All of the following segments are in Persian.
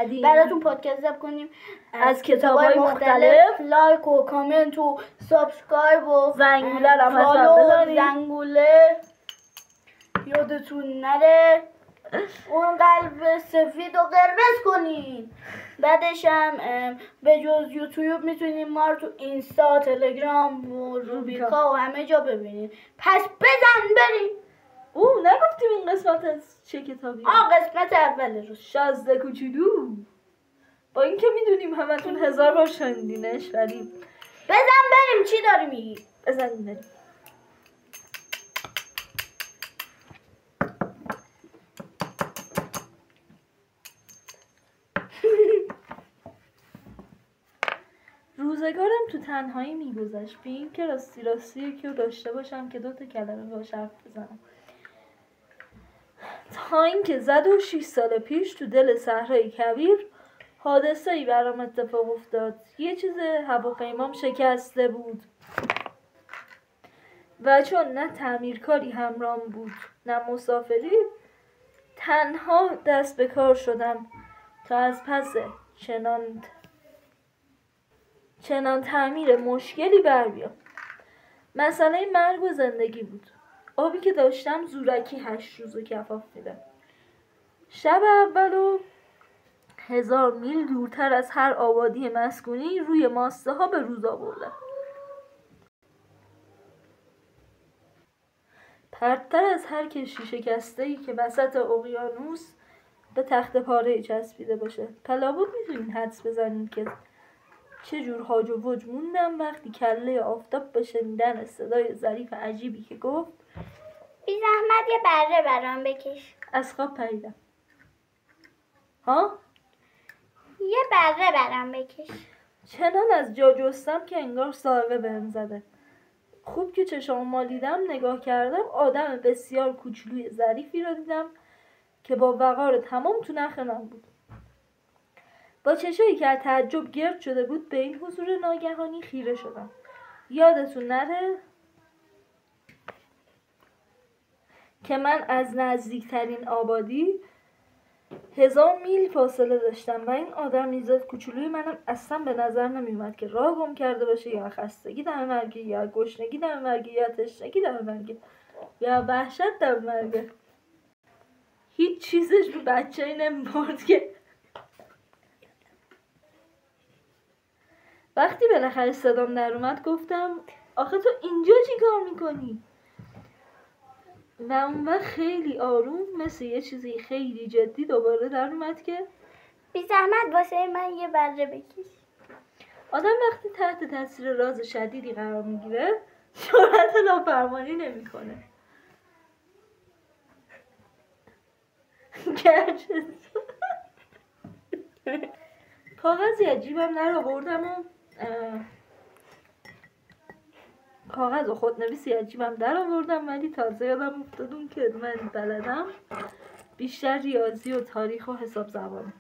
بعدی براتون پادکست ضبط کنیم از کتاب‌های مختلف. لایک و کامنت و سابسکرایب و زنگوله رو هم حتما فالو، بزنید. زنگوله یادتون نره، اون قلب سفید و قرمز کنین. بعدش هم به جز یوتیوب میتونین ما رو تو اینستا، تلگرام و روبیکا و همه جا ببینین. پس بزن بریم. نگفتیم این قسمت از چه کتابی؟ قسمت اول رو شازده کوچولو. با اینکه میدونیم همتون 1000 بار شنیدینش، ولی بزن بریم. چی داری میگی؟ بزنیم بریم. روزگارم تو تنهایی میگذشت، به این که راستی یکی رو داشته باشم که 2 کلمه باهاش حرف بزنم. تا اینکه زد و 6 سال پیش تو دل صحرای کویر حادثه‌ای برام اتفاق افتاد. یه چیز هواپیمام شکسته بود و چون نه تعمیرکاری همراهم بود نه مسافری، تنها دست به کار شدم تا از پس چنان تعمیر مشکلی بر بیام. مسئله مرگ و زندگی بود. آبی که داشتم زورکی 8 روز کفاف میدم. شب اولو 1000 میل دورتر از هر آبادی مسکونی روی ماسته ها به روز آوردم. پرتر از هر کشتی شکسته‌ای که وسط اقیانوس به تخت پاره چسبیده باشه. پلابود میتونین حدس بزنین که چه جور هاج و وج موندم وقتی کله آفتاب به شنیدن صدای ظریف عجیبی که گفت بی زحمت یه بره برام بکش. از خواب پریدم. یه بره برام بکش. چنان از جا جستم که انگار سائقه بهم زده. خوب که چشام مالیدم نگاه کردم، آدم بسیار کوچولوی ظریفی را دیدم که با وقار تمام تو نخ من بود. با چشایی که از تعجب گرد شده بود به این حضور ناگهانی خیره شدم. یادتون نره که من از نزدیکترین آبادی 1000 میل فاصله داشتم و این آدم میزد کوچولوی منم اصلا به نظر نمیومد که راه گم کرده باشه یا خستگی دم مرگه یا گشنگی دم مرگه یا تشنگی دم مرگه یا وحشت دم مرگه. هیچ چیزش به بچه‌ای نمی‌برد که وقتی بالاخره صدام در اومد گفتم آخه تو اینجا چی کار میکنی؟ و اون وقت خیلی آروم مثل یه چیزی خیلی جدی دوباره در اومد که بی زحمت واسه من یه بره بکش. آدم وقتی تحت تاثیر راز شدیدی قرار میگیره جرأت نافرمانی نمیکنه. گرچه کاغذی عجیبم در آوردم و کاغذ و خودنویسی عجیبم در آوردم، ولی تازه یادم افتادون که من بلدم بیشتر ریاضی و تاریخ و حساب زبانه،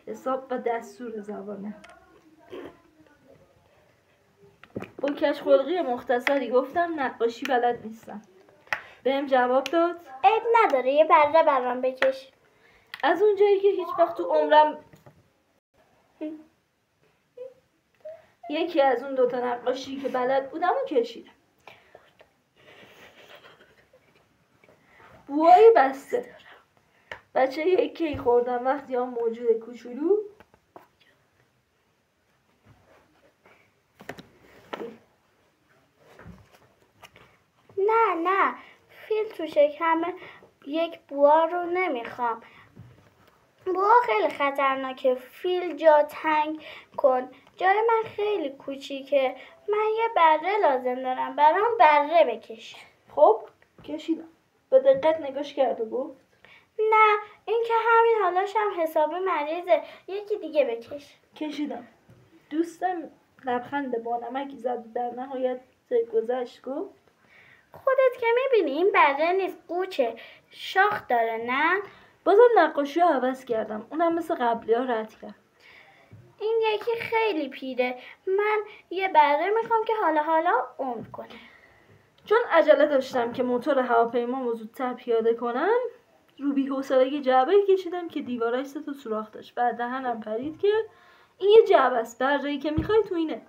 حساب و دستور زبانه. با کشخلقی مختصری گفتم نقاشی بلد نیستم. بهم جواب داد عیب نداره یه بره برام بکش. از اونجایی که هیچ وقت تو عمرم یکی از اون 2 نقاشی که بلد بودم و کشیدم. بوهای بسته دارم. بچه یکی خوردم وقتی هم موجود کوچولو نه فیل تو شکم یک بوها رو نمیخوام. بوها خیلی خطرناکه. فیل جا تنگ کن. جای من خیلی کوچیکه. من یه بره لازم دارم. برام بره بکش. خب کشیدم. به دقت نگاش کرد و گفت نه این که همین حالاش هم حسابی مریضه. یکی دیگه بکش. کشیدم. دوستم لبخند با نمکی زد و در نهایت گذشت گفت خودت که میبینی این بره نیست، قوچه، شاخ داره. نه بازم نقاشی رو عوض کردم. اونم مثل قبلی ها رد کرد. این یکی خیلی پیره. من یه بره میخوام که حالا عمر کنه. چون عجله داشتم که موتور هواپیمامو زودتر پیاده کنم رو بی حوصله جعبه کشیدم که دیوارش 3 تا سوراخ داشت. بعد دهنم پرید که این یه جعبه است، برایی که میخوای تو اینه.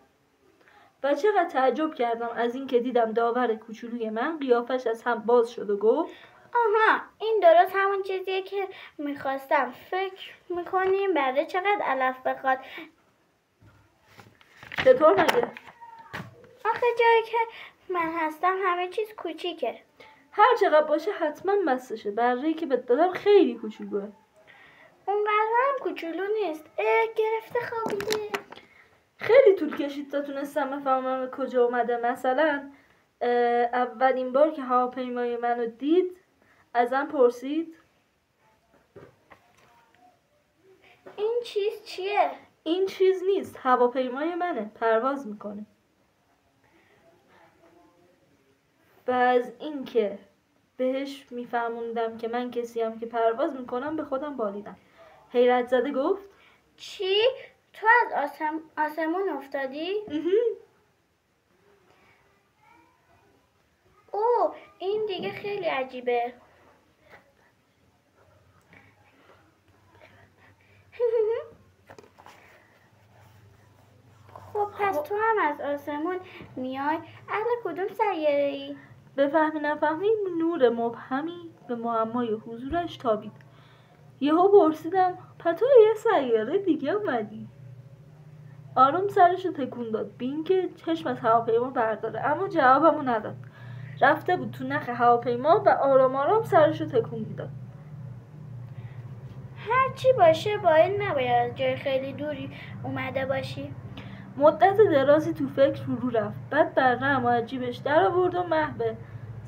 و چقدر تعجب کردم از این که دیدم داور کوچولوی من قیافش از هم باز شد و گفت آها، این درست همون چیزیه که میخواستم. فکر میکنیم برای چقدر علف بخواد. چطور مگه؟ آخه جایی که من هستم همه چیز کوچیکه. هر چقدر باشه حتما مستشه. برایی که بهت دادم خیلی کوچولوه. اونقدر هم کوچولو نیست. گرفته خوابیده. خیلی طول کشید تا تونستم بفهمم کجا اومده. مثلا اولین بار که هواپیمای منو دید ازم پرسید این چیز چیه؟ این چیز نیست، هواپیمای منه، پرواز میکنه. و از این که بهش میفهموندم که من کسیم که پرواز میکنم به خودم بالیدم. حیرت زده گفت چی؟ تو از آسمون افتادی؟ اوه، این دیگه خیلی عجیبه. خب پس تو هم از آسمون میای؟ اهل کدوم سیاره ای؟ بفهمی نفهمی نور مبهمی به معمای حضورش تابید. یهو پرسیدم پتو یه سیاره دیگه اومدی؟ آروم سرشو تکون داد بین که چشم از هواپیما برداره، اما جوابمو نداد. رفته بود تو نخ هواپیما و آرام آرام سرشو تکون میداد. هر چی باشه باید نباید از جای خیلی دوری اومده باشی. مدت درازی تو فکر فرو رفت. بعد برقه اما از جیبش در آورد و محو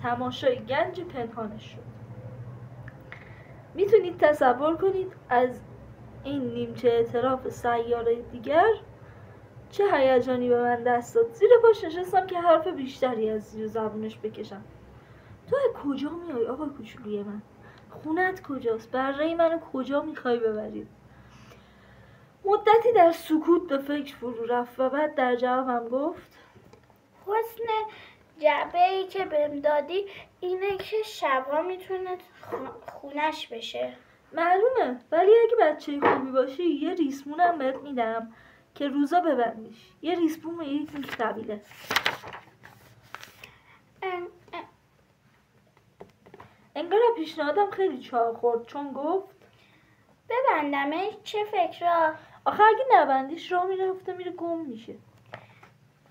تماشای گنج پنهانش شد. میتونید تصور کنید از این نیمچه اعتراف سیاره دیگر چه هیجانی به من دست داد. زیر پاش نشستم که حرف بیشتری از زیر زبونش بکشم. تو از کجا میای آقا کوچولوی من؟ خونت کجاست؟ برای منو کجا میخوای ببرید؟ مدتی در سکوت به فکر فرو رفت و بعد در جوابم گفت حسن جعبه‌ای که بهم دادی اینه که شبا میتونه خونش بشه. معلومه، ولی اگه بچه خوبی باشی یه ریسمونم بهت میدم که روزا ببندیش. یه ریسمون به یک قبیله. انگار پیشنهادم خیلی چاق خورد چون گفت ببندمش؟ چه فکرا؟ آخه اگه نبندیش راه میرفته میره گم میشه.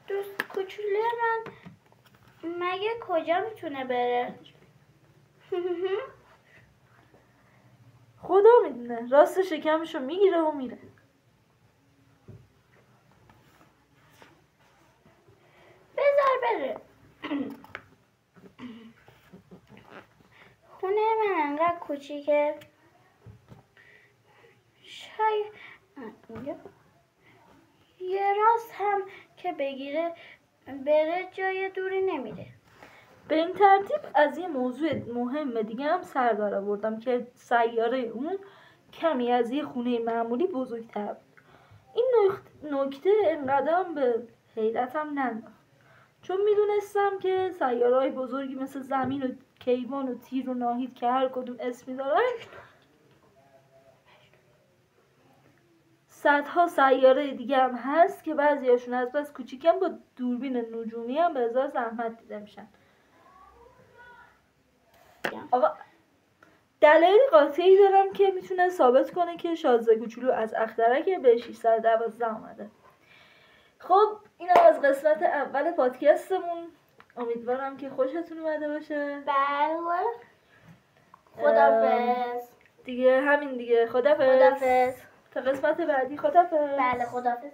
دوست کوچولوی من مگه کجا میتونه بره؟ خدا میدونه، راست شکمشو میگیره و میره. بذار بره. خونه من انقدر کوچیکه شاید یه راست هم که بگیره بره جای دوری نمیره. به این ترتیب از یه موضوع مهم دیگه هم سر در آوردم که سیاره اون کمی از یه خونه معمولی بزرگتر بود. این نکته انقدرم به حیرتم ننداخت چون میدونستم که سیاره‌های بزرگی مثل زمین و کیوان و تیر و ناهید که هر کدوم اسمی دارن صدها سیاره دیگه هم هست که بعضیاشون از بس کوچیکن با دوربین نجومی هم به هزار زحمت دیده میشن. آقا دلایل قاطعی دارم که میتونه ثابت کنه که شازده کوچولو از اخترک به 612 اومده. خب اینم از قسمت اول پادکستمون. امیدوارم که خوشتون اومده باشه. بله. خدافظ. دیگه همین دیگه. خدافظ. خدافظ. تا قسمت بعدی. خدافظ. بله خدافظ.